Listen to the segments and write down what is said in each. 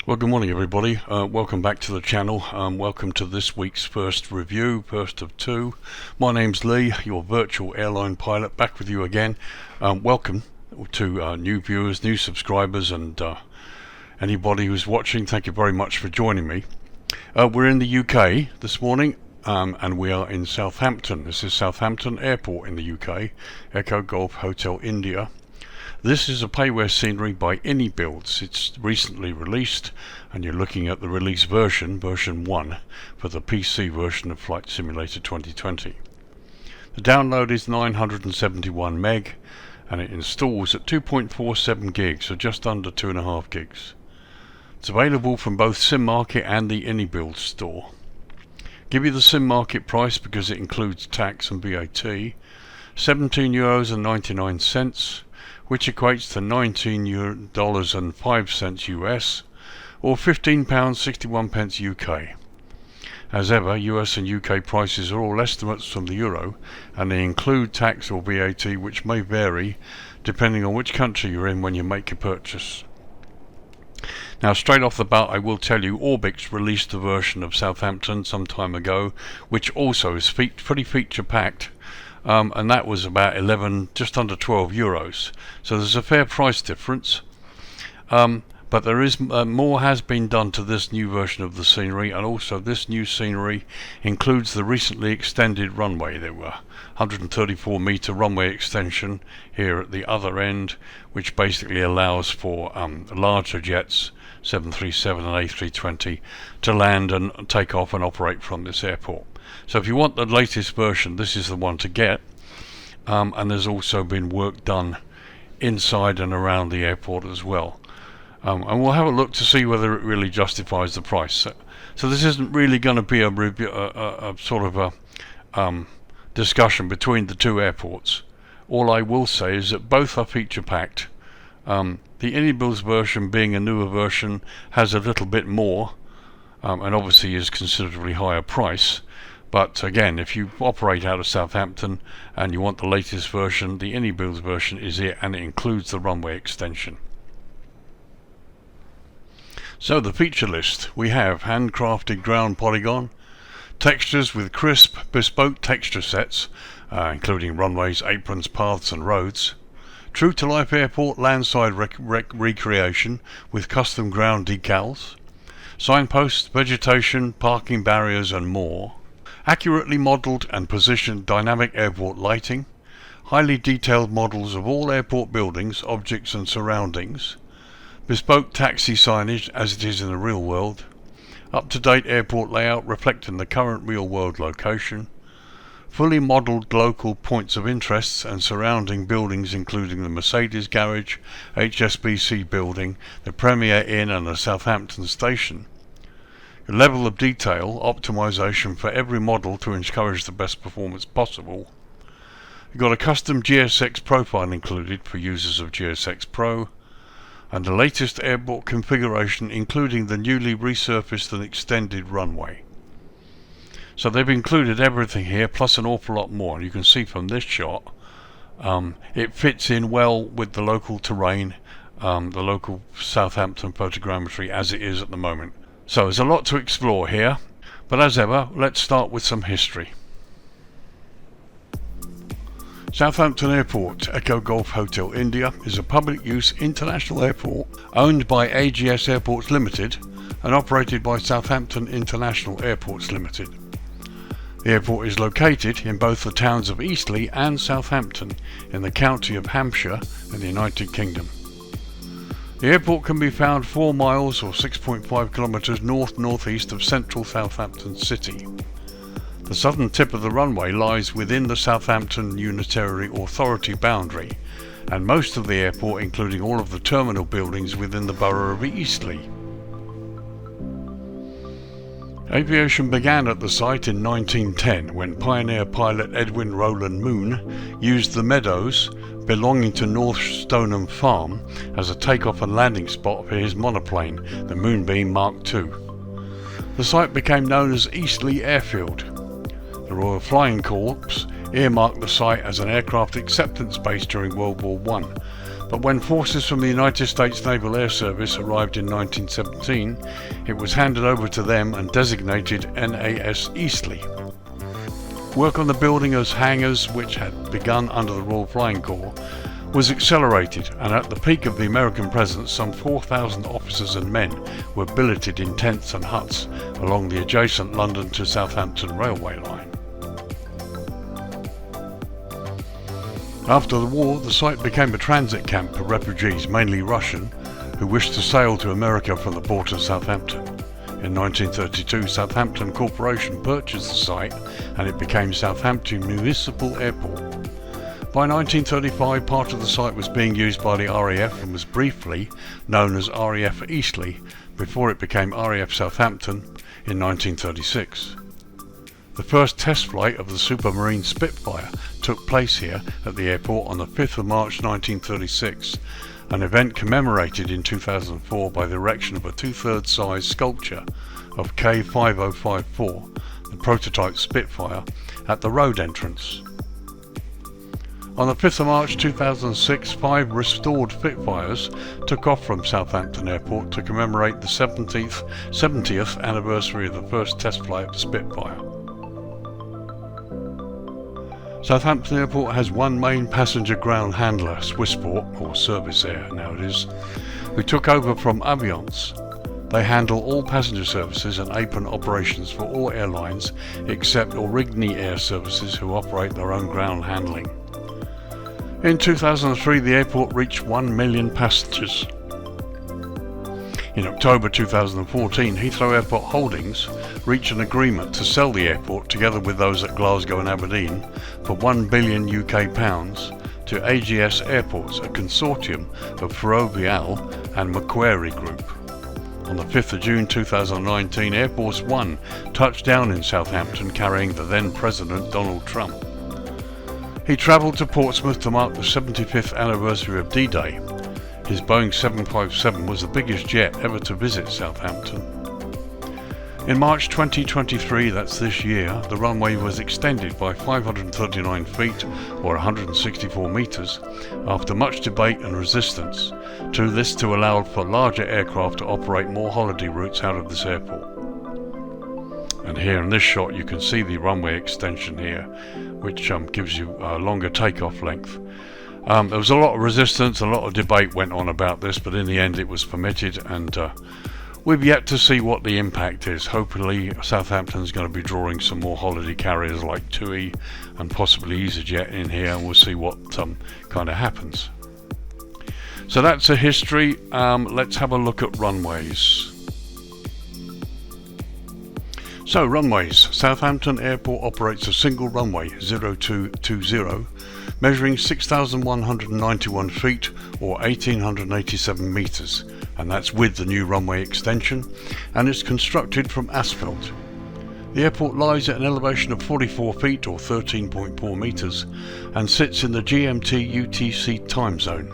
Well, good morning everybody. Welcome back to the channel. Welcome to this week's first review, first of two. My name's Lee, your virtual airline pilot, back with you again. Welcome to new viewers, new subscribers, and anybody who's watching. Thank you very much for joining me. We're in the UK this morning, and we are in Southampton. This is Southampton Airport in the UK, Echo Golf Hotel India. This is a payware scenery by Inibuilds. It's recently released, and you're looking at the release version 1, for the PC version of Flight Simulator 2020. The download is 971 meg, and it installs at 2.47 gigs, so just under 2.5 gigs. It's available from both SimMarket and the Inibuilds store. Give you the SimMarket price because it includes tax and VAT, €17.99, which equates to $19.05 US, or £15.61 UK. As ever, US and UK prices are all estimates from the euro, and they include tax or VAT, which may vary depending on which country you're in when you make your purchase. Now, straight off the bat, I will tell you Orbx released a version of Southampton some time ago, which also is pretty feature packed. And that was about 11, just under 12 euros. So there's a fair price difference. But there is more has been done to this new version of the scenery, and also this new scenery includes the recently extended runway. There were 134 meter runway extension here at the other end, which basically allows for larger jets, 737 and A320, to land and take off and operate from this airport. So if you want the latest version, this is the one to get. And there's also been work done inside and around the airport as well. And we'll have a look to see whether it really justifies the price. So this isn't really going to be a review, a sort of a discussion between the two airports. All I will say is that both are feature packed. The Inibuilds version, being a newer version, has a little bit more, and obviously is considerably higher price. But again, if you operate out of Southampton and you want the latest version, the Inibuilds version is it, and it includes the runway extension. So the feature list: we have handcrafted ground polygon, textures with crisp, bespoke texture sets, including runways, aprons, paths and roads, true to life airport landside recreation with custom ground decals, signposts, vegetation, parking barriers and more, accurately modelled and positioned dynamic airport lighting, highly detailed models of all airport buildings, objects and surroundings, bespoke taxi signage as it is in the real world, up-to-date airport layout reflecting the current real-world location, fully modelled local points of interest and surrounding buildings including the Mercedes garage, HSBC building, the Premier Inn and the Southampton station. Level of detail optimization for every model to encourage the best performance possible. You've got a custom GSX profile included for users of GSX Pro, and the latest airport configuration including the newly resurfaced and extended runway. So they've included everything here plus an awful lot more. You can see from this shot it fits in well with the local terrain, the local Southampton photogrammetry as it is at the moment. So there's a lot to explore here, but as ever, let's start with some history. Southampton Airport, Echo Golf Hotel India, is a public use international airport owned by AGS Airports Limited and operated by Southampton International Airports Limited. The airport is located in both the towns of Eastleigh and Southampton in the county of Hampshire in the United Kingdom. The airport can be found 4 miles or 6.5 kilometres north-northeast of central Southampton City. The southern tip of the runway lies within the Southampton Unitary Authority boundary, and most of the airport, including all of the terminal buildings, within the borough of Eastleigh. Aviation began at the site in 1910 when pioneer pilot Edwin Rowland Moon used the meadows belonging to North Stoneham Farm as a takeoff and landing spot for his monoplane, the Moonbeam Mark II. The site became known as Eastleigh Airfield. The Royal Flying Corps earmarked the site as an aircraft acceptance base during World War I, But when forces from the United States Naval Air Service arrived in 1917, it was handed over to them and designated NAS Eastleigh. Work on the building of hangars, which had begun under the Royal Flying Corps, was accelerated, and at the peak of the American presence, some 4,000 officers and men were billeted in tents and huts along the adjacent London to Southampton railway line. After the war, the site became a transit camp for refugees, mainly Russian, who wished to sail to America from the port of Southampton. In 1932, Southampton Corporation purchased the site and it became Southampton Municipal Airport. By 1935, part of the site was being used by the RAF and was briefly known as RAF Eastleigh before it became RAF Southampton in 1936. The first test flight of the Supermarine Spitfire took place here at the airport on the 5th of March 1936, an event commemorated in 2004 by the erection of a 2/3 size sculpture of K5054, the prototype Spitfire, at the road entrance. On the 5th of March 2006, 5 restored Spitfires took off from Southampton Airport to commemorate the 70th anniversary of the first test flight of the Spitfire. Southampton Airport has one main passenger ground handler, Swissport, or Service Air now it is, who took over from Aviance. They handle all passenger services and apron operations for all airlines except Origny Air Services, who operate their own ground handling. In 2003, the airport reached 1 million passengers. In October 2014, Heathrow Airport Holdings reached an agreement to sell the airport, together with those at Glasgow and Aberdeen, for £1 billion to AGS Airports, a consortium of Ferrovial and Macquarie Group. On the 5th of June 2019, Air Force One touched down in Southampton carrying the then President Donald Trump. He travelled to Portsmouth to mark the 75th anniversary of D-Day. His Boeing 757 was the biggest jet ever to visit Southampton. In March 2023, that's this year, the runway was extended by 539 feet or 164 metres after much debate and resistance to allow for larger aircraft to operate more holiday routes out of this airport. And here in this shot you can see the runway extension here, which gives you a longer takeoff length. There was a lot of resistance, a lot of debate went on about this, but in the end it was permitted, and we've yet to see what the impact is. Hopefully Southampton's going to be drawing some more holiday carriers like TUI and possibly EasyJet in here, and we'll see what kind of happens. So that's a history. Let's have a look at runways. So runways. Southampton Airport operates a single runway, 0220, measuring 6,191 feet or 1,887 metres, and that's with the new runway extension, and it's constructed from asphalt. The airport lies at an elevation of 44 feet or 13.4 metres and sits in the GMT UTC time zone.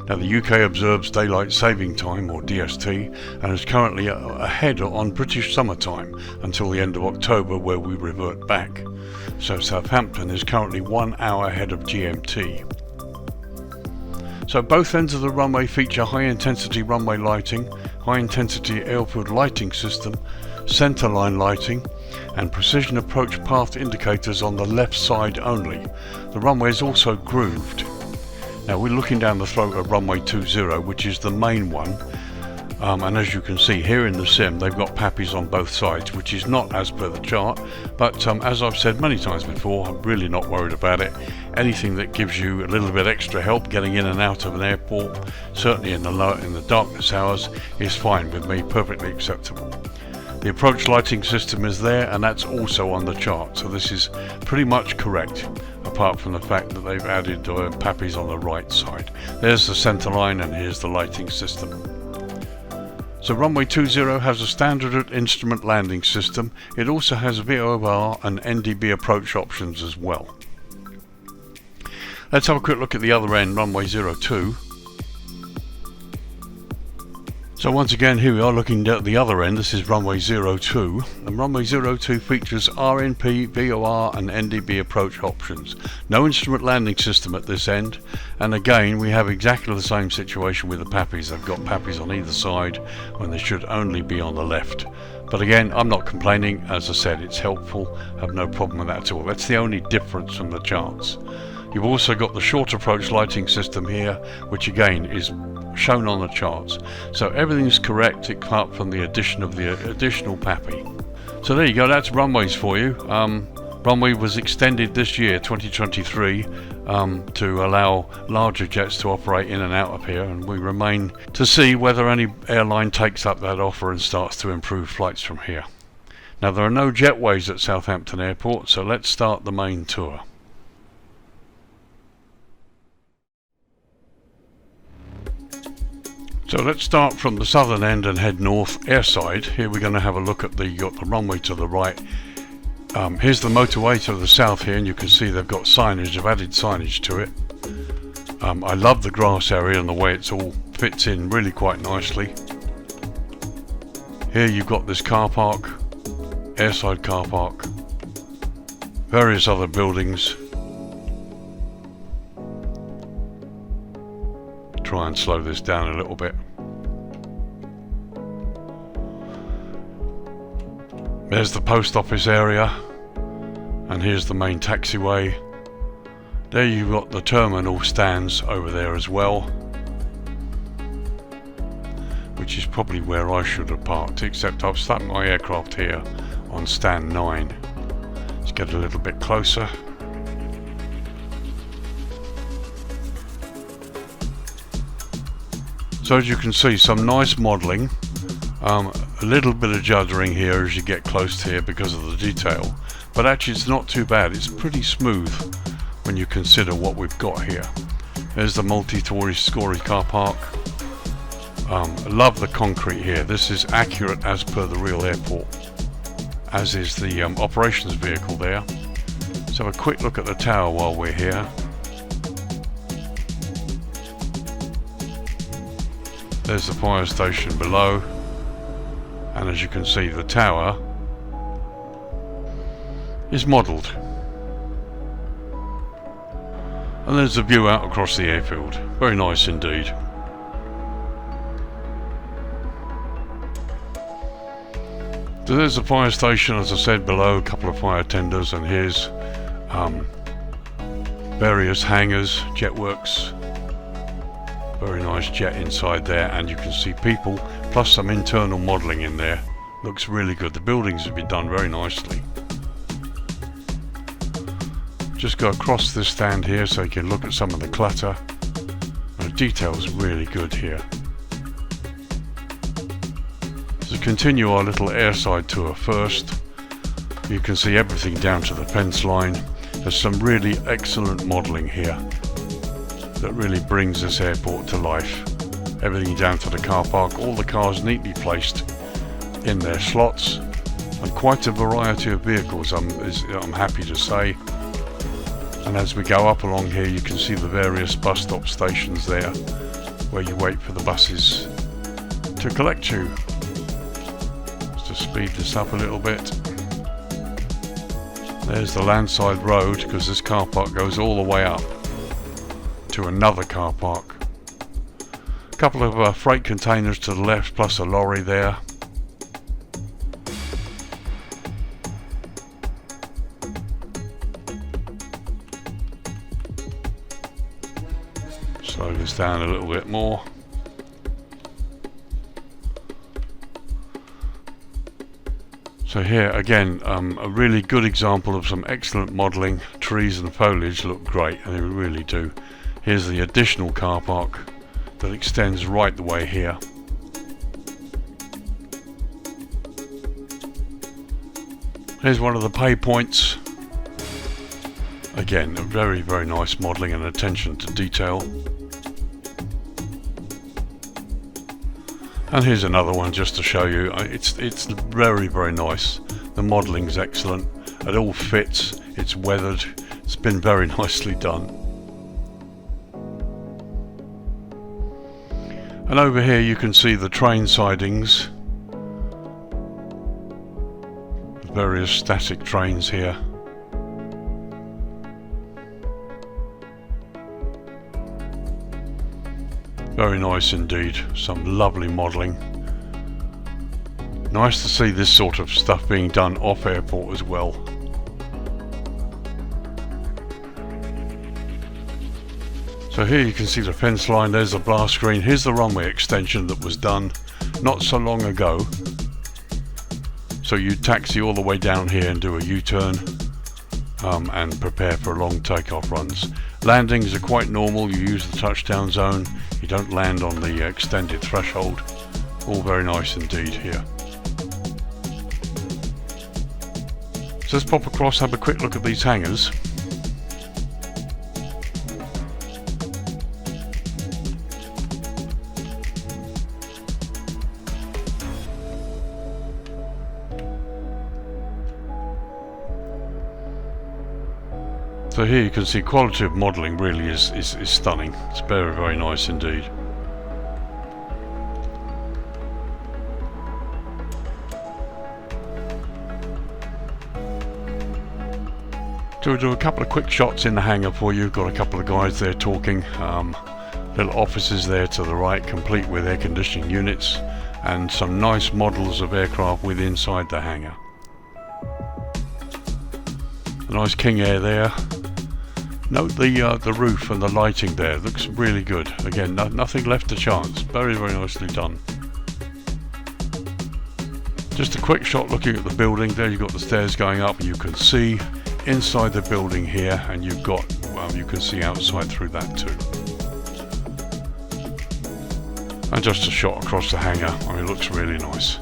Now the UK observes Daylight Saving Time, or DST, and is currently ahead on British Summer Time until the end of October, where we revert back. So Southampton is currently 1 hour ahead of GMT. So both ends of the runway feature high-intensity runway lighting, high-intensity airfield lighting system, centerline lighting, and precision approach path indicators on the left side only. The runway is also grooved. Now we're looking down the throat of runway 20, which is the main one, and as you can see here in the sim, they've got pappies on both sides, which is not as per the chart, but as I've said many times before, I'm really not worried about it. Anything that gives you a little bit extra help getting in and out of an airport, certainly in the darkness hours, is fine with me, perfectly acceptable. The approach lighting system is there, and that's also on the chart, so this is pretty much correct, apart from the fact that they've added pappies on the right side. There's the centre line, and here's the lighting system. So runway 20 has a standard instrument landing system. It also has VOR and NDB approach options as well. Let's have a quick look at the other end, runway 02. So once again, here we are looking at the other end. This is runway 02, and runway 02 features RNP, VOR and NDB approach options. No instrument landing system at this end, and again we have exactly the same situation with the PAPIs. They've got PAPIs on either side when they should only be on the left. But again, I'm not complaining. As I said, it's helpful. I have no problem with that at all. That's the only difference from the charts. You've also got the short approach lighting system here, which again is shown on the charts. So everything's correct apart from the addition of the additional PAPI. So there you go, that's runways for you. Runway was extended this year, 2023, to allow larger jets to operate in and out of here, and we remain to see whether any airline takes up that offer and starts to improve flights from here. Now there are no jetways at Southampton Airport, so let's start the main tour. So let's start from the southern end and head north airside. Here we're going to have a look at the runway to the right. Here's the motorway to the south here, and you can see they've got signage, they've added signage to it. I love the grass area and the way it's all fits in really quite nicely. Here you've got this car park, airside car park, various other buildings. Try and slow this down a little bit. There's the post office area, and here's the main taxiway. There you've got the terminal stands over there as well, which is probably where I should have parked, except I've stuck my aircraft here on stand 9. Let's get a little bit closer. So as you can see, some nice modelling, a little bit of juddering here as you get close to here because of the detail, but actually it's not too bad. It's pretty smooth when you consider what we've got here. There's the multi-story car park. I love the concrete here. This is accurate as per the real airport, as is the operations vehicle there. Let's have a quick look at the tower while we're here. There's the fire station below, and as you can see, the tower is modelled. And there's the view out across the airfield. Very nice indeed. So there's the fire station, as I said, below, a couple of fire tenders, and here's various hangars, jetworks. Very nice jet inside there, and you can see people plus some internal modelling in there. Looks really good. The buildings have been done very nicely. Just go across this stand here so you can look at some of the clutter. The detail's really good here. To continue our little airside tour first, you can see everything down to the fence line. There's some really excellent modelling here that really brings this airport to life. Everything down to the car park, all the cars neatly placed in their slots, and quite a variety of vehicles, I'm happy to say. And as we go up along here, you can see the various bus stop stations there where you wait for the buses to collect you. Just to speed this up a little bit. There's the landside road, because this car park goes all the way up to another car park. A couple of freight containers to the left, plus a lorry there. Slow this down a little bit more. So here again, a really good example of some excellent modelling. Trees and foliage look great, and they really do. Here's the additional car park that extends right the way here. Here's one of the pay points. Again, a very, very nice modelling and attention to detail. And here's another one just to show you. It's very, very nice. The modelling's excellent. It all fits. It's weathered. It's been very nicely done. And over here you can see the train sidings, various static trains here. Very nice indeed, some lovely modelling. Nice to see this sort of stuff being done off airport as well. So here you can see the fence line, there's the blast screen. Here's the runway extension that was done not so long ago. So you taxi all the way down here and do a U-turn and prepare for long takeoff runs. Landings are quite normal, you use the touchdown zone, you don't land on the extended threshold. All very nice indeed here. So let's pop across, have a quick look at these hangars. So here you can see quality of modelling really is stunning. It's very, very nice indeed. So we'll do a couple of quick shots in the hangar for you. Got a couple of guys there talking. Little offices there to the right, complete with air conditioning units, and some nice models of aircraft with inside the hangar. A nice King Air there. Note the roof and the lighting there, looks really good. Again, nothing left to chance, very, very nicely done. Just a quick shot looking at the building. There you've got the stairs going up. You can see inside the building here, and you've got, well, you can see outside through that too. And just a shot across the hangar. I mean, it looks really nice.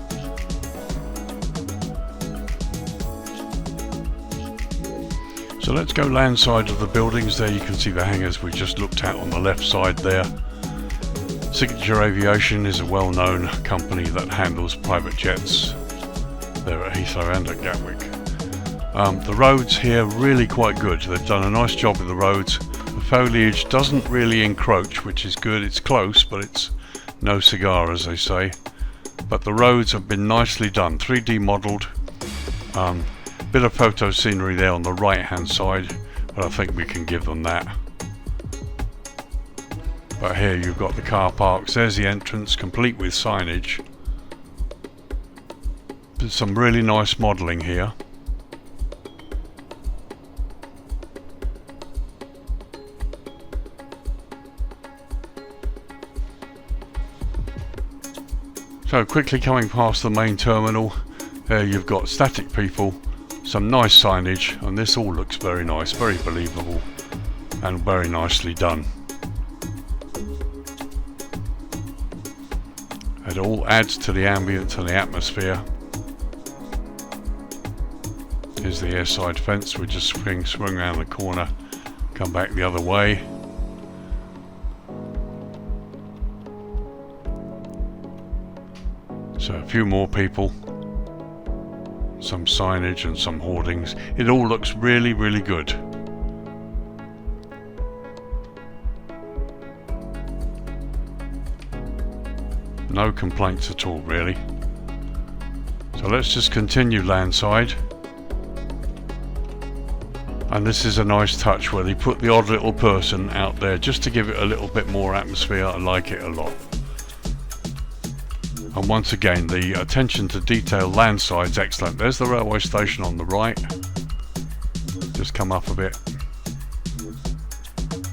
So let's go land side of the buildings. There you can see the hangars we just looked at on the left side there. Signature Aviation is a well-known company that handles private jets. They're at Heathrow and at Gatwick. The roads here really quite good. They've done a nice job with the roads. The foliage doesn't really encroach, which is good. It's close, but it's no cigar, as they say. But the roads have been nicely done, 3D modelled. Bit of photo scenery there on the right hand side, but I think we can give them that. But here you've got the car parks, there's the entrance complete with signage. There's some really nice modelling here. So quickly coming past the main terminal, there you've got static people, some nice signage, and this all looks very nice, very believable and very nicely done. It all adds to the ambience and the atmosphere. Here's the airside fence. We just swing around the corner, come back the other way. So a few more people, some signage and some hoardings. It all looks really, really good. No complaints at all, really. So let's just continue landside. And this is a nice touch where they put the odd little person out there just to give it a little bit more atmosphere. I like it a lot. And once again, the attention to detail landside is excellent. There's the railway station on the right. Just come up a bit.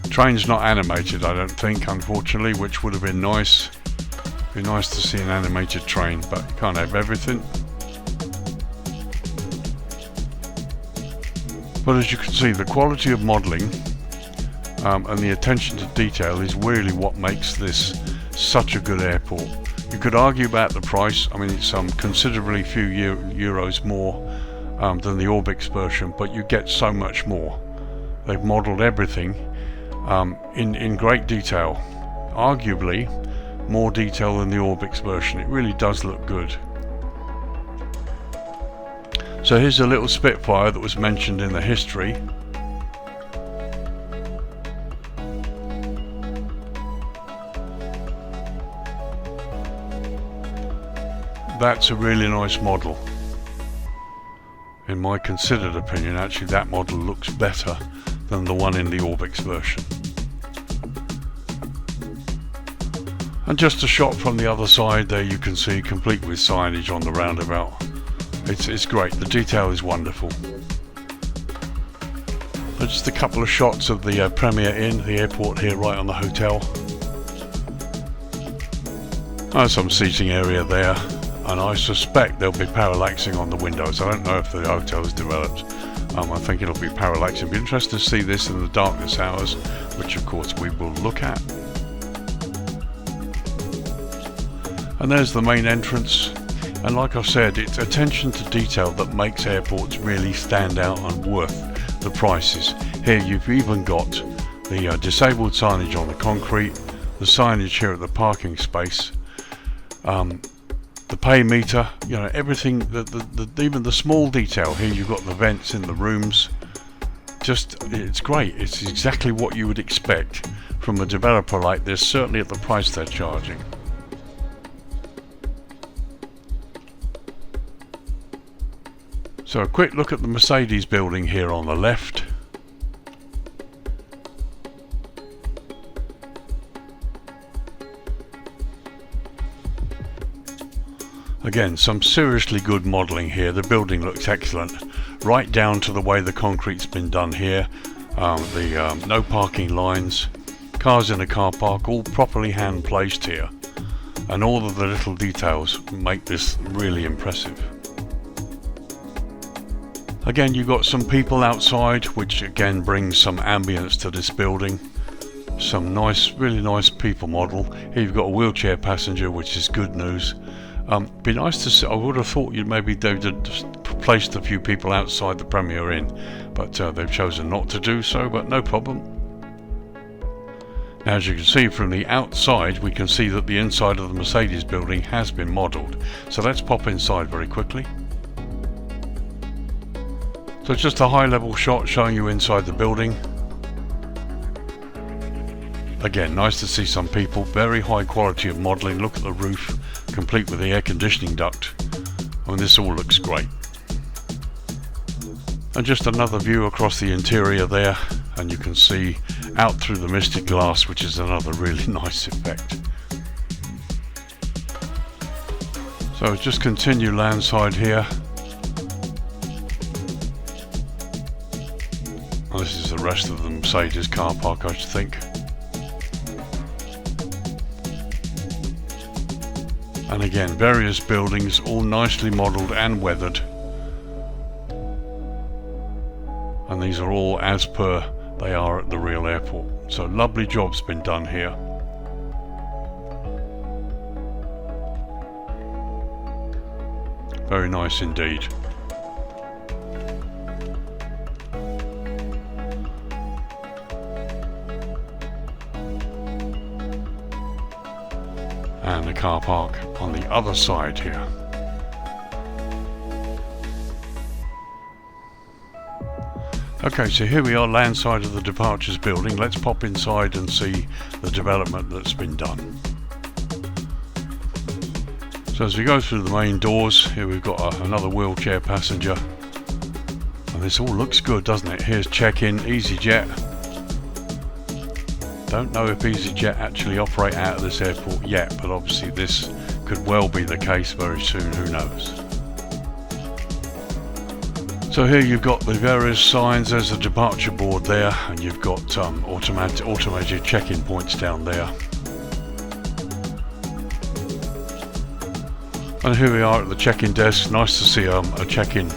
Train's not animated, I don't think, unfortunately, which would have been nice. Be nice to see an animated train, but you can't have everything. But as you can see, the quality of modelling and the attention to detail is really what makes this such a good airport. You could argue about the price. I mean, it's considerably few euros more than the Orbx version, but you get so much more. They've modelled everything in great detail. Arguably more detail than the Orbx version. It really does look good. So here's a little Spitfire that was mentioned in the history. that's a really nice model. In my considered opinion, actually that model looks better than the one in the Orbx version. And just a shot from the other side there, you can see, complete with signage on the roundabout. It's great, the detail is wonderful. Just a couple of shots of the Premier Inn, the airport here right on the hotel. Some seating area there, and I suspect there'll be parallaxing on the windows. I don't know if the hotel is developed. I think it'll be parallaxing. It'll be interesting to see this in the darkness hours, which of course we will look at. And there's the main entrance, and like I said, it's attention to detail that makes airports really stand out and worth the prices. Here you've even got the disabled signage on the concrete, the signage here at the parking space, the pay meter, you know, everything, even the small detail. Here you've got the vents in the rooms. It's great. It's exactly what you would expect from a developer like this, certainly at the price they're charging. So a quick look at the Mercedes building here on the left. Again, some seriously good modelling here. The building looks excellent, right down to the way the concrete's been done here. No parking lines, cars in a car park, all properly hand placed here. And all of the little details make this really impressive. Again, you've got some people outside, which again brings some ambience to this building. Some nice, really nice people model. Here you've got a wheelchair passenger, which is good news. Be nice to see. I would have thought you'd maybe placed a few people outside the Premier Inn, but they've chosen not to do so, but no problem. Now, as you can see from the outside, we can see that the inside of the Mercedes building has been modelled. So let's pop inside very quickly. So just a high level shot showing you inside the building. Again, nice to see some people, very high quality of modelling. Look at the roof, complete with the air conditioning duct. I mean, this all looks great. And just another view across the interior there, and you can see out through the misted glass, which is another really nice effect. So just continue landside here. Well, this is the rest of the Mercedes car park, I should think. And again, various buildings, all nicely modelled and weathered. And these are all as per they are at the real airport. So lovely job's been done here. Very nice indeed. And the car park on the other side here. Okay, so here we are, landside of the departures building. Let's pop inside and see the development that's been done. So as we go through the main doors, here we've got another wheelchair passenger. And this all looks good, doesn't it? Here's check-in, EasyJet. Don't know if EasyJet actually operate out of this airport yet, but obviously this could well be the case very soon, who knows. So here you've got the various signs. There's the departure board there, and you've got automated check-in points down there. And here we are at the check-in desk. Nice to see a check-in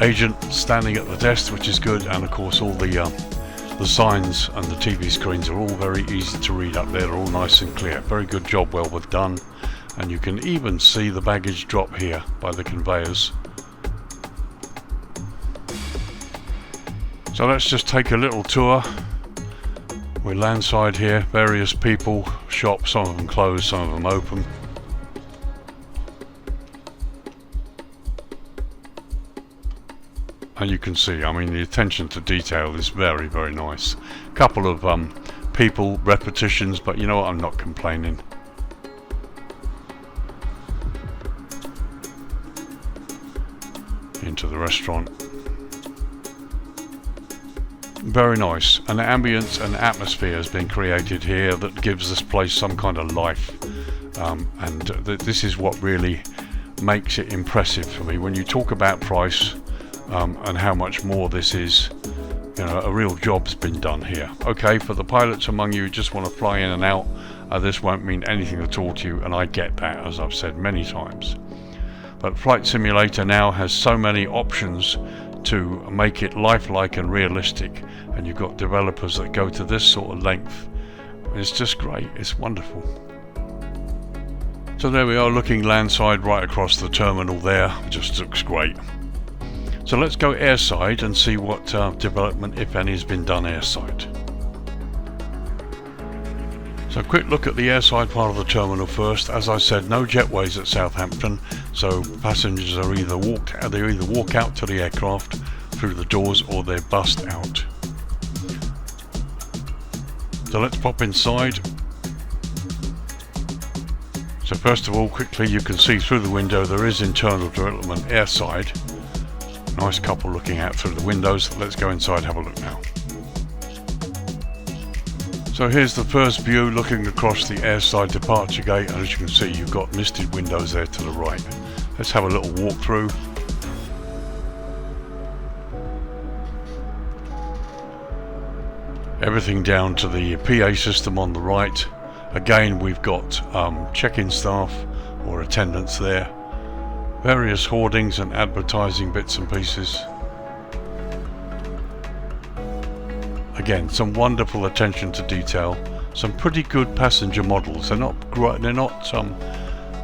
agent standing at the desk, which is good, and of course all the signs and the TV screens are all very easy to read up there. They're all nice and clear. Very good job, well done. And you can even see the baggage drop here by the conveyors. So let's just take a little tour. We're landside here, various people, shops, some of them closed, some of them open. And you can see, I mean, the attention to detail is very, very nice. Couple of people repetitions, but you know what, I'm not complaining. into the restaurant. Very nice. An ambience and atmosphere has been created here that gives this place some kind of life, this is what really makes it impressive for me. When you talk about price and how much more this is, you know, a real job's been done here. Okay, for the pilots among you who just want to fly in and out, this won't mean anything at all to you, and I get that, as I've said many times. But Flight Simulator now has so many options to make it lifelike and realistic, and you've got developers that go to this sort of length. It's just great, it's wonderful. So there we are, looking landside right across the terminal there. It just looks great. So let's go airside and see what development, if any, has been done airside. So a quick look at the airside part of the terminal first. As I said, no jetways at Southampton, so passengers are either walk out to the aircraft through the doors or they're bussed out. So let's pop inside. So first of all, quickly, you can see through the window there is internal development airside. Nice couple looking out through the windows. Let's go inside and have a look now. So here's the first view looking across the airside departure gate, and as you can see, you've got misted windows there to the right. Let's have a little walk through. Everything down to the PA system on the right. Again, we've got check-in staff or attendants there. Various hoardings and advertising bits and pieces. Again, some wonderful attention to detail. Some pretty good passenger models. They're not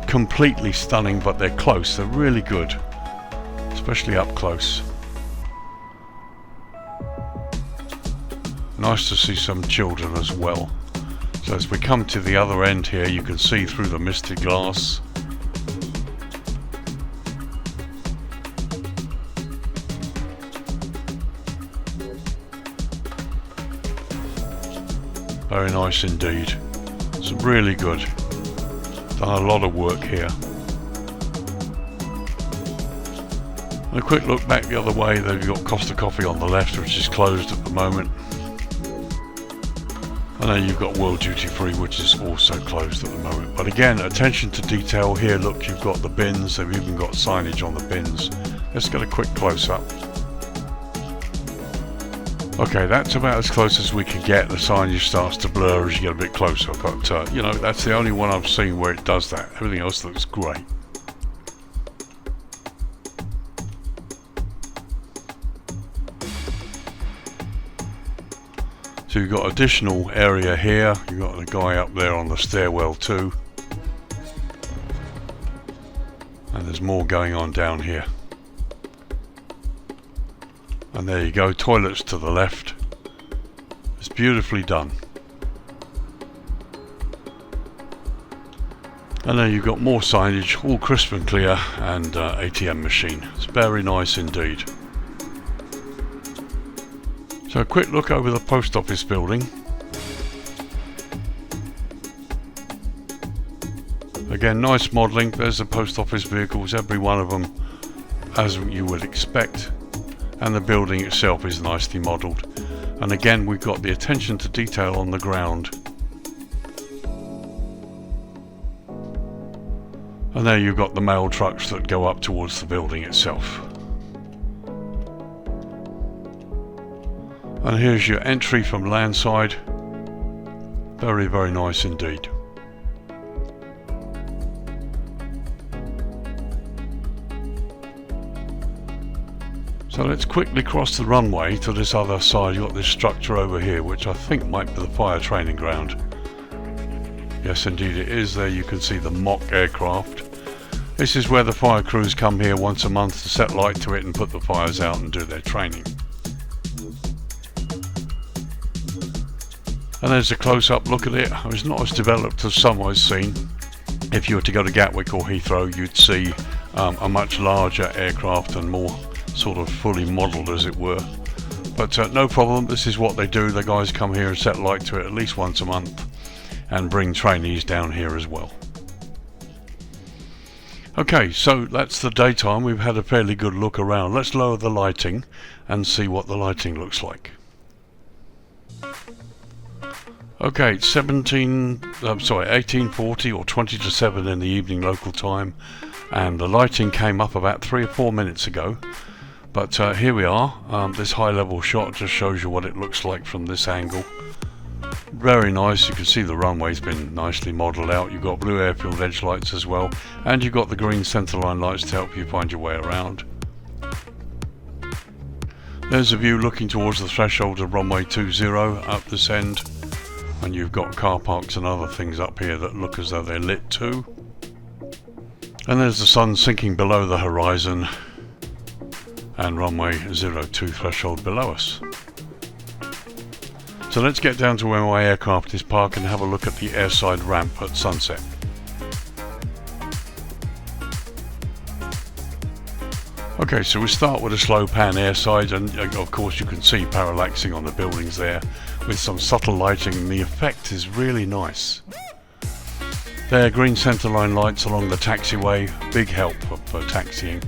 completely stunning, but they're close. They're really good, especially up close. Nice to see some children as well. So as we come to the other end here, you can see through the misted glass. Very nice indeed. It's really good. Done a lot of work here. And a quick look back the other way, there you've got Costa Coffee on the left, which is closed at the moment. And then you've got World Duty Free, which is also closed at the moment. But again, attention to detail here. Look, you've got the bins. They've even got signage on the bins. Let's get a quick close-up. Okay, that's about as close as we can get. The signage starts to blur as you get a bit closer. But, you know, that's the only one I've seen where it does that. Everything else looks great. So you've got additional area here, you've got the guy up there on the stairwell too. And there's more going on down here. And there you go, toilets to the left. It's beautifully done. And then you've got more signage, all crisp and clear, and ATM machine. It's very nice indeed. So a quick look over the post office building. Again, nice modelling. There's the post office vehicles, every one of them as you would expect. And the building itself is nicely modelled. And again, we've got the attention to detail on the ground. And there you've got the mail trucks that go up towards the building itself. And here's your entry from landside. Very, very nice indeed. So let's quickly cross the runway to this other side. You've got this structure over here, which I think might be the fire training ground. Yes, indeed it is. There you can see the mock aircraft. This is where the fire crews come here once a month to set light to it and put the fires out and do their training. And there's a close-up look at it. It's not as developed as some I've seen. If you were to go to Gatwick or Heathrow, you'd see a much larger aircraft and more sort of fully modelled, as it were. But no problem, this is what they do. The guys come here and set light to it at least once a month and bring trainees down here as well. Okay, so that's the daytime. We've had a fairly good look around. Let's lower the lighting and see what the lighting looks like. Okay, it's 1840 or 20 to 7 in the evening local time, and the lighting came up about 3 or 4 minutes ago. But here we are. This high level shot just shows you what it looks like from this angle. Very nice. You can see the runway's been nicely modelled out. You've got blue airfield edge lights as well, and you've got the green centerline lights to help you find your way around. There's a view looking towards the threshold of runway 20 up this end, and you've got car parks and other things up here that look as though they're lit too. And there's the sun sinking below the horizon and runway 02 threshold below us. So let's get down to where my aircraft is parked and have a look at the airside ramp at sunset. Okay, so we start with a slow pan airside, and of course you can see parallaxing on the buildings there with some subtle lighting, and the effect is really nice. There are green centerline lights along the taxiway, big help for taxiing.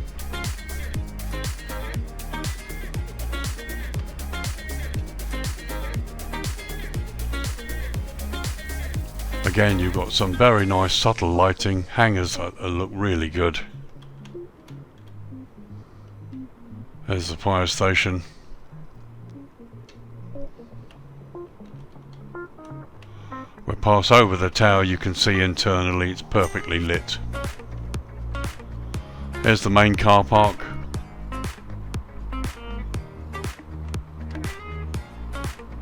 Again, you've got some very nice subtle lighting. Hangars look really good. There's the fire station. We pass over the tower, you can see internally it's perfectly lit. There's the main car park.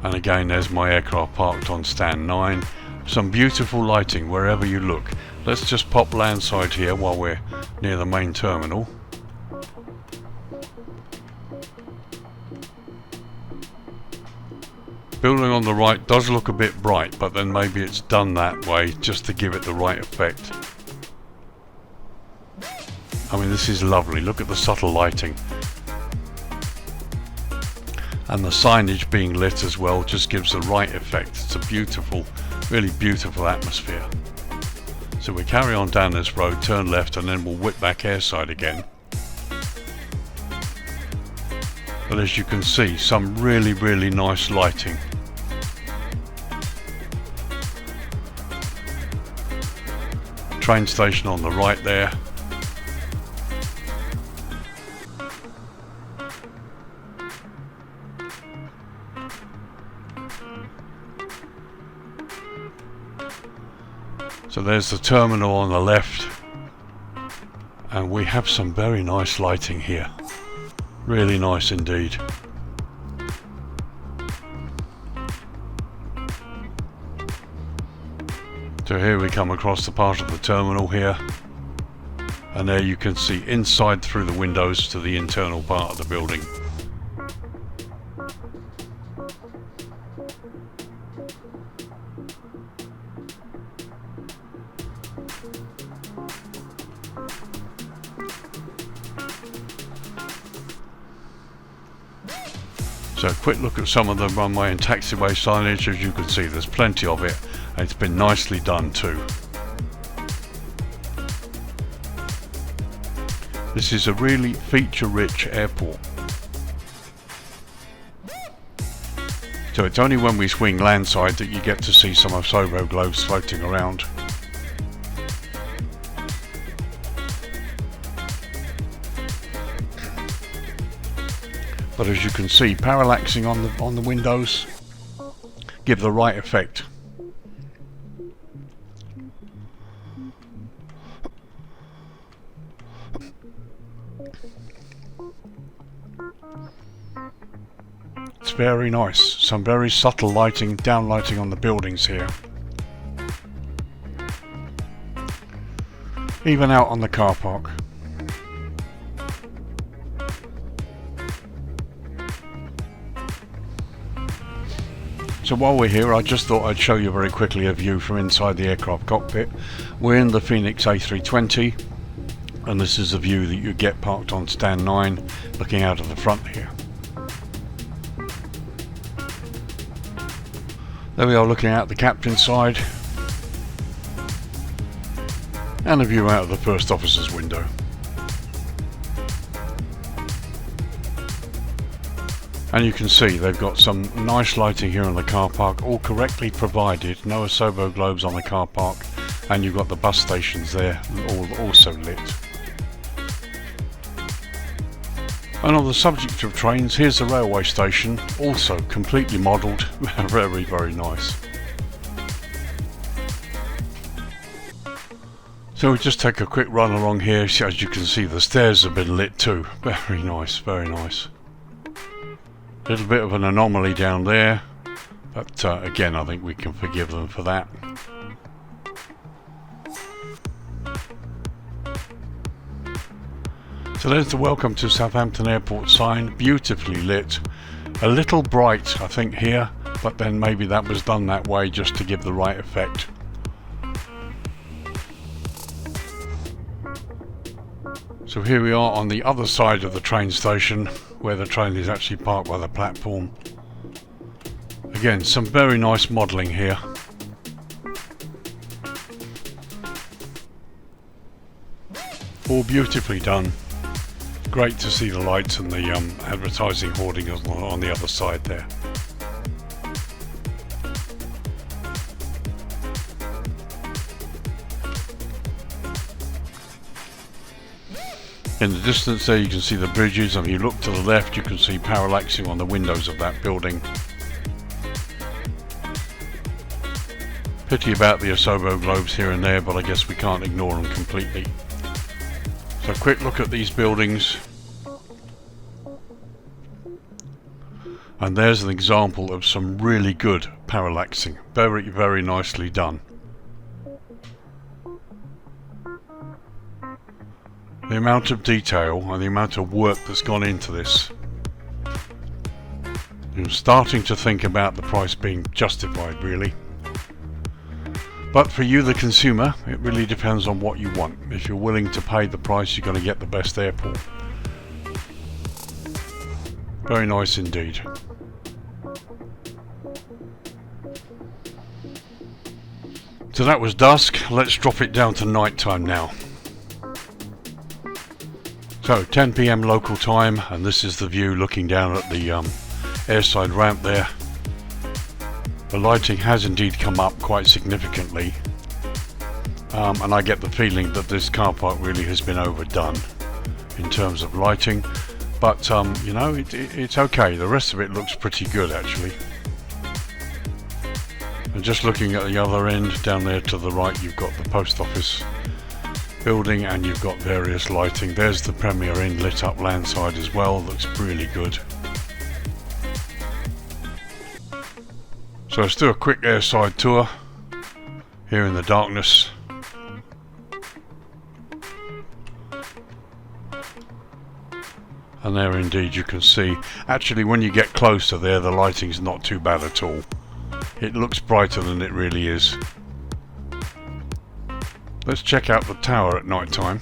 And again, there's my aircraft parked on stand 9. Some beautiful lighting wherever you look. Let's just pop landside here while we're near the main terminal. Building on the right does look a bit bright, but then maybe it's done that way just to give it the right effect. I mean, this is lovely. Look at the subtle lighting. And the signage being lit as well just gives the right effect. It's a beautiful, really beautiful atmosphere. So we carry on down this road, turn left, and then we'll whip back airside again. But as you can see, some really, really nice lighting. Train station on the right there. So there's the terminal on the left, and we have some very nice lighting here. Really nice indeed. So here we come across the part of the terminal here, and there you can see inside through the windows to the internal part of the building. So a quick look at some of the runway and taxiway signage. As you can see, there's plenty of it, and it's been nicely done too. This is a really feature-rich airport. So it's only when we swing landside that you get to see some of Sobo globes floating around. But as you can see, parallaxing on the windows give the right effect. It's very nice. Some very subtle lighting, down lighting on the buildings here. Even out on the car park. So while we're here, I just thought I'd show you very quickly a view from inside the aircraft cockpit. We're in the Phoenix A320, and this is a view that you get parked on stand 9, looking out of the front here. There we are looking out the captain's side. and a view out of the first officer's window. And you can see they've got some nice lighting here in the car park, all correctly provided, no asobo globes on the car park, and you've got the bus stations there, all also lit. And on the subject of trains, here's the railway station, also completely modelled, very, very nice. So we just take a quick run along here. As you can see, the stairs have been lit too. Very nice, very nice. A little bit of an anomaly down there, but again, I think we can forgive them for that. So there's the Welcome to Southampton Airport sign, beautifully lit. A little bright, I think, here, but then maybe that was done that way just to give the right effect. So here we are on the other side of the train station, where the train is actually parked by the platform. Again, some very nice modelling here. All beautifully done. Great to see the lights and the advertising hoarding on the other side there. In the distance there you can see the bridges, and if you look to the left you can see parallaxing on the windows of that building. Pity about the asobo globes here and there, but I guess we can't ignore them completely. So a quick look at these buildings, and there's an example of some really good parallaxing. Very, very nicely done. The amount of detail and the amount of work that's gone into this. You're starting to think about the price being justified, really. But for you, the consumer, it really depends on what you want. If you're willing to pay the price, you're going to get the best airport. Very nice indeed. So that was dusk. Let's drop it down to night time now. So 10 PM local time, and this is the view looking down at the airside ramp there. The lighting has indeed come up quite significantly, and I get the feeling that this car park really has been overdone in terms of lighting, but you know, it's okay. The rest of it looks pretty good actually. And just looking at the other end, down there to the right, you've got the post office building and you've got various lighting. There's the Premier Inn lit up landside as well, looks really good. So let's do a quick airside tour here in the darkness. And there indeed you can see, actually when you get closer there, the lighting's not too bad at all. It looks brighter than it really is. Let's check out the tower at night time.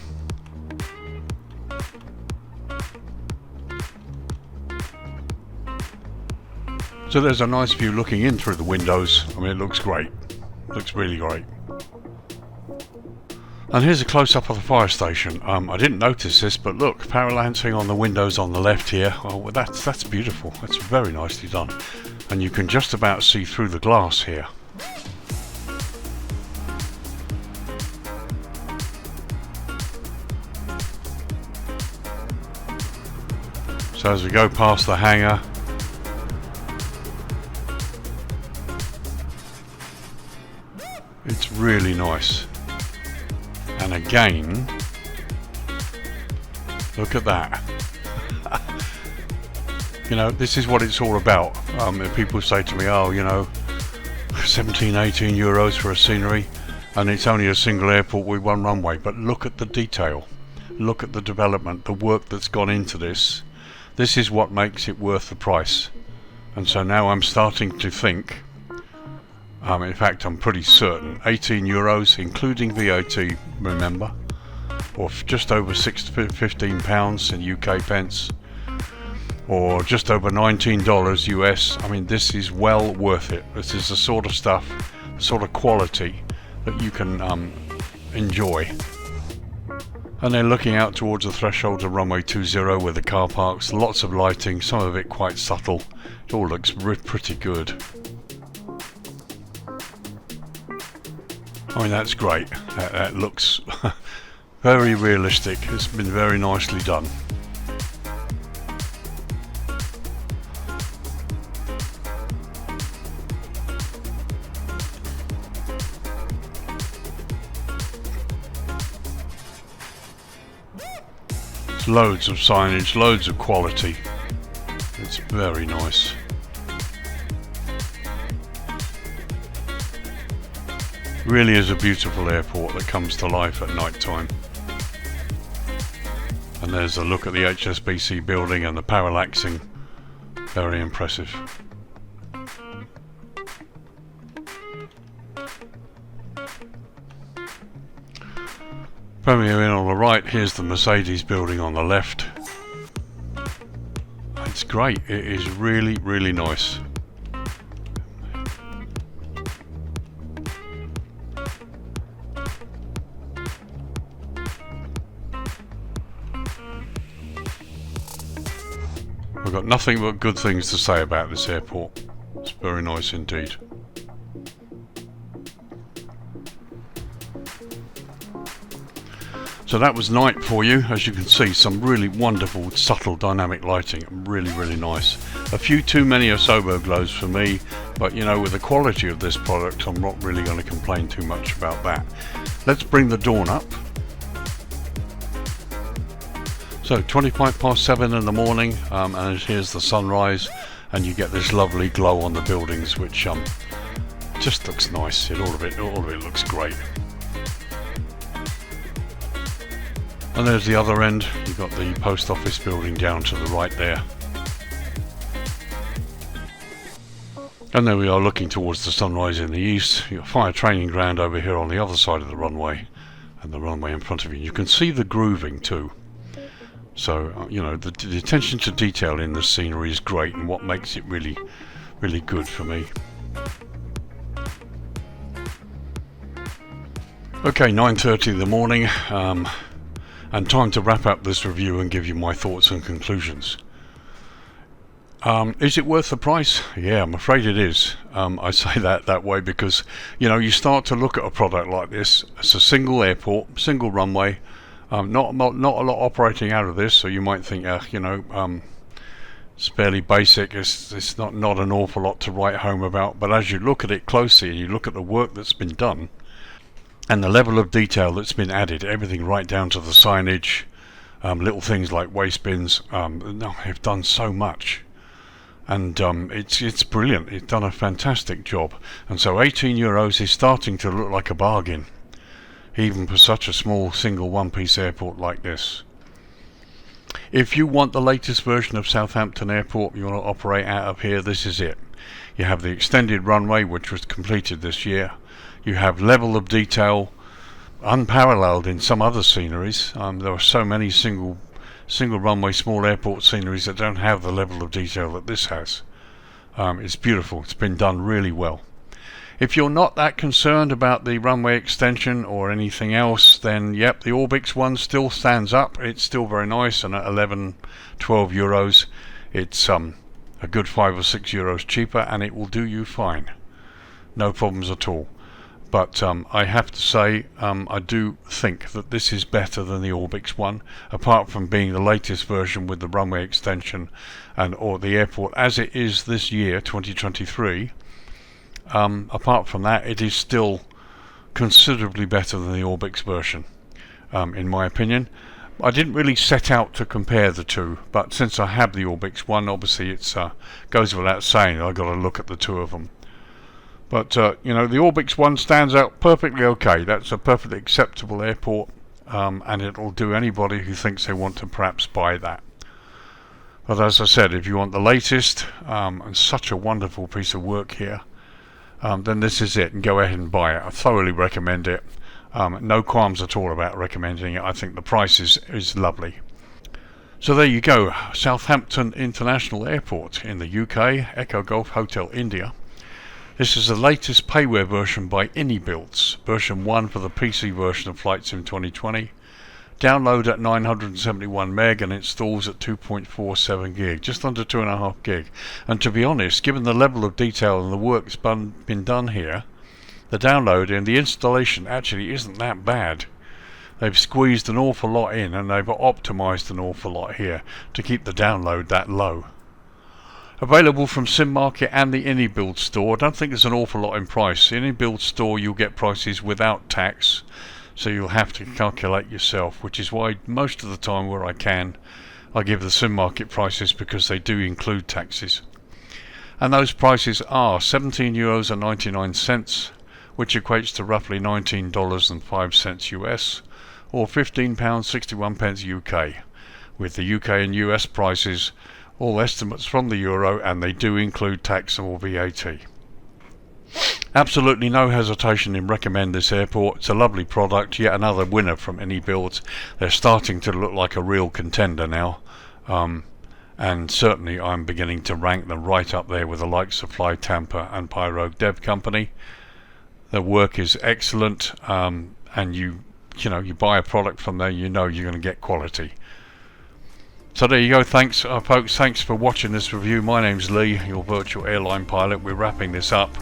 So there's a nice view looking in through the windows. I mean, it looks great. Looks really great. And here's a close-up of the fire station. I didn't notice this, but look, parallaxing on the windows on the left here. Oh, that's beautiful. That's very nicely done. And you can just about see through the glass here. So as we go past the hangar, it's really nice. And again, look at that. You know, this is what it's all about. If people say to me, oh, you know, 17, 18 euros for a scenery, and it's only a single airport with one runway. But look at the detail. Look at the development, the work that's gone into this. This is what makes it worth the price. And so now I'm starting to think, in fact I'm pretty certain, 18 euros including VAT, remember, or just over £15 in UK pence, or just over $19 US. I mean, this is well worth it. This is the sort of stuff, the sort of quality that you can enjoy. And then looking out towards the threshold of runway 20 with the car parks, lots of lighting, some of it quite subtle. It all looks pretty good. I mean, that's great. That looks very realistic. It's been very nicely done. It's loads of signage, loads of quality. It's very nice. Really is a beautiful airport that comes to life at night time. And there's a look at the HSBC building and the parallaxing. Very impressive. Premier Inn on the right, here's the Mercedes building on the left. It's great, it is really, really nice. I've got nothing but good things to say about this airport. It's very nice indeed. So that was night for you. As you can see, some really wonderful, subtle dynamic lighting. Really, really nice. A few too many Asobo glows for me, but you know, with the quality of this product, I'm not really going to complain too much about that. Let's bring the dawn up. So 7:25 in the morning, and here's the sunrise, and you get this lovely glow on the buildings, which just looks nice. All of it looks great. And there's the other end. You've got the post office building down to the right there. And there we are, looking towards the sunrise in the east. You've got fire training ground over here on the other side of the runway, and the runway in front of you. You can see the grooving too. So, you know, the attention to detail in the scenery is great, and what makes it really, really good for me. Okay, 9:30 in the morning, and time to wrap up this review and give you my thoughts and conclusions. Is it worth the price? Yeah, I'm afraid it is. I say that way because, you know, you start to look at a product like this. It's a single airport, single runway. Not a lot operating out of this, so you might think, you know, it's fairly basic. It's not an awful lot to write home about. But as you look at it closely and you look at the work that's been done and the level of detail that's been added, everything right down to the signage, little things like waste bins, they've done so much. And it's brilliant. It's done a fantastic job. And so €18 is starting to look like a bargain, even for such a small single one-piece airport like this. If you want the latest version of Southampton Airport, you want to operate out of here, this is it. You have the extended runway, which was completed this year. You have level of detail unparalleled in some other sceneries. There are so many single runway small airport sceneries that don't have the level of detail that this has. It's beautiful. It's been done really well. If you're not that concerned about the runway extension or anything else, then yep, the Orbx one still stands up. It's still very nice, and at 11, 12 euros, it's a good 5 or 6 euros cheaper, and it will do you fine. No problems at all. But I have to say, I do think that this is better than the Orbx one, apart from being the latest version with the runway extension or the airport as it is this year, 2023. Apart from that, it is still considerably better than the Orbx version, in my opinion. I didn't really set out to compare the two, but since I have the Orbx one, obviously it goes without saying I've got to look at the two of them. But you know, the Orbx one stands out perfectly okay. That's a perfectly acceptable airport, and it'll do anybody who thinks they want to perhaps buy that. But as I said, if you want the latest, and such a wonderful piece of work here, then this is it, and go ahead and buy it. I thoroughly recommend it. No qualms at all about recommending it. I think the price is lovely. So there you go, Southampton International Airport in the UK, Echo Golf Hotel India. This is the latest payware version by Inibuilds, version 1 for the PC version of Flight Sim 2020. Download at 971 meg and installs at 2.47 gig, just under 2.5 gig. And to be honest, given the level of detail and the work that's been done here, the download and the installation actually isn't that bad. They've squeezed an awful lot in and they've optimized an awful lot here to keep the download that low. Available from SimMarket and the Inibuilds store. I don't think there's an awful lot in price. In Inibuilds store you'll get prices without tax, so you'll have to calculate yourself, which is why most of the time where I can, I give the SimMarket prices because they do include taxes. And those prices are €17.99, which equates to roughly $19.05 US, or £15.61 UK, with the UK and US prices all estimates from the euro, and they do include tax or VAT. Absolutely no hesitation in recommend this airport. It's a lovely product, yet another winner from Inibuilds. They're starting to look like a real contender now, and certainly I'm beginning to rank them right up there with the likes of Fly Tampa and Pyro Dev Company. Their work is excellent, and you buy a product from there, you know you're going to get quality. So there you go. Thanks folks, thanks for watching this review. My name's Lee, your virtual airline pilot. We're wrapping this up.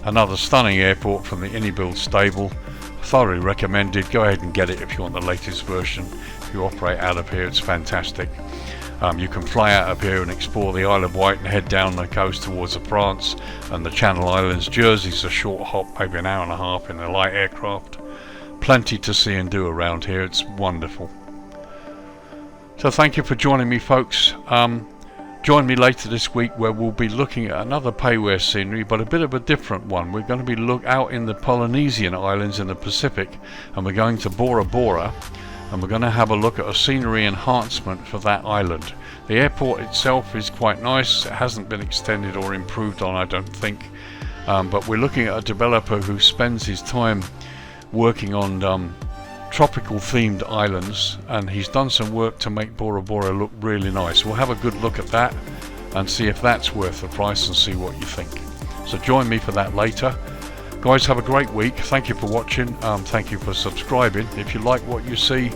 Another stunning airport from the Inibuilds stable. Thoroughly recommended. Go ahead and get it if you want the latest version. If you operate out of here, it's fantastic. You can fly out of here and explore the Isle of Wight and head down the coast towards France and the Channel Islands. Jersey's a short hop, maybe an hour and a half in a light aircraft. Plenty to see and do around here. It's wonderful. So thank you for joining me, folks. Join me later this week where we'll be looking at another payware scenery, but a bit of a different one. We're going to be out in the Polynesian islands in the Pacific, and we're going to Bora Bora, and we're going to have a look at a scenery enhancement for that island. The airport itself is quite nice. It hasn't been extended or improved on, I don't think, but we're looking at a developer who spends his time working on tropical themed islands, and he's done some work to make Bora Bora look really nice. We'll have a good look at that and see if that's worth the price and see what you think. So join me for that later. Guys, have a great week. Thank you for watching. Thank you for subscribing. If you like what you see,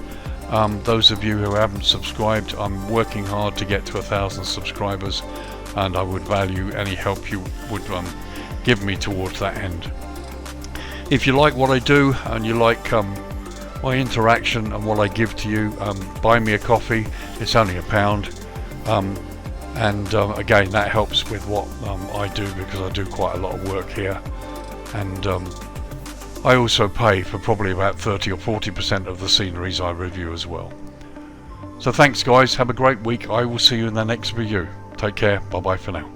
those of you who haven't subscribed, I'm working hard to get to 1,000 subscribers, and I would value any help you would give me towards that end. If you like what I do and you like my interaction and what I give to you, buy me a coffee. It's only £1, and again, that helps with what I do, because I do quite a lot of work here, and I also pay for probably about 30 or 40% of the sceneries I review as well. So thanks guys, have a great week. I will see you in the next review. Take care, bye bye for now.